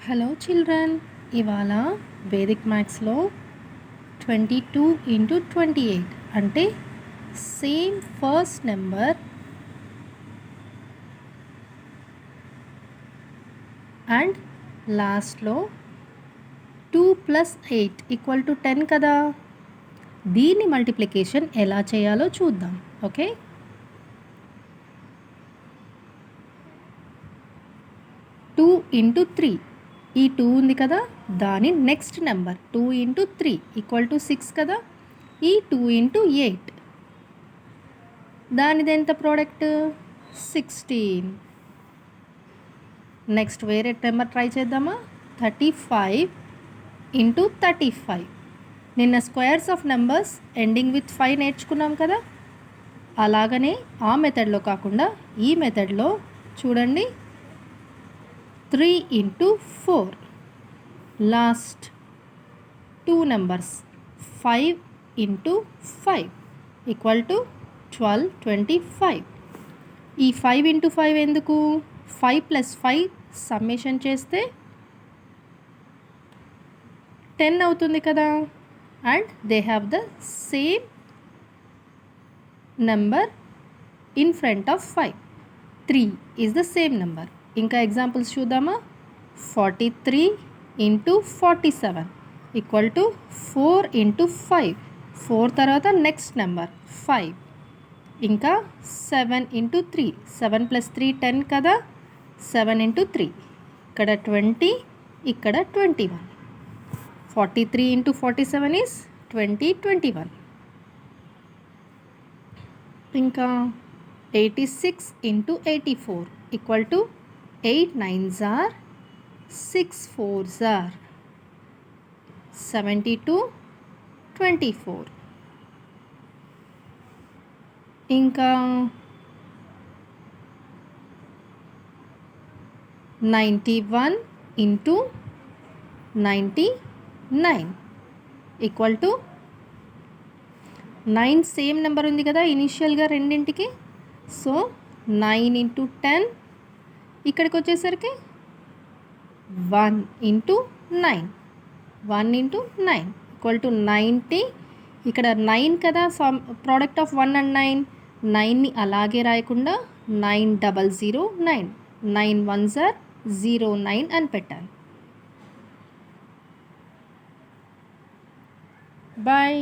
Hello children, ఇవాళ Vedic మ్యాథ్స్లో 22 × 28 అంటే సేమ్ ఫస్ట్ నెంబర్ అండ్ లాస్ట్లో 2 + 8 = 10 కదా. దీన్ని మల్టిప్లికేషన్ ఎలా చేయాలో చూద్దాం. ఓకే, 2 × 3, ఈ 2 ఉంది కదా, దాని నెక్స్ట్ నెంబర్ 2 × 3 = 6 కదా. ఈ 2 × 8 దానిది ఎంత ప్రోడక్ట్ 16. నెక్స్ట్ వేరే నెంబర్ ట్రై చేద్దామా. 35 × 35. నిన్న squares of numbers ending with 5 నేర్చుకున్నాం కదా. అలాగనే ఆ మెథడ్లో కాకుండా ఈ మెథడ్లో చూడండి, 3 × 4, లాస్ట్ 2 నెంబర్స్ 5 × 5 = 12, 25. ఈ 5 × 5 ఎందుకు, 5 + 5 సమ్మేషన్ చేస్తే 10 అవుతుంది కదా. And they have the same number in front of 5. 3 is the same number. ఇంకా ఎగ్జాంపుల్స్ చూద్దామా. 43 × 47 = 4 × 5. 4 తర్వాత నెక్స్ట్ నెంబర్ 5. ఇంకా 7 × 3, 7 + 3 10 కదా. 7 × 3 ఇక్కడ 20, ఇక్కడ 21. 43 × 47 ఈజ్ 20, 21. ఇంకా 86 × 84 = 8 9s are 6 4s are 72, 24. ఇంకా 91 × 99 = 9 సేమ్ నెంబర్ ఉంది కదా ఇనీషియల్గా రెండింటికి. సో 9 × 10 ఇక్కడికి వచ్చేసరికి 1 × 9. 1 × 9 = 90. ఇక్కడ 9 కదా, ప్రోడక్ట్ ఆఫ్ 1 and 9. 9ని అలాగే రాయకుండా 9009, 9 1s are 09 అని పెట్టాను. బాయ్.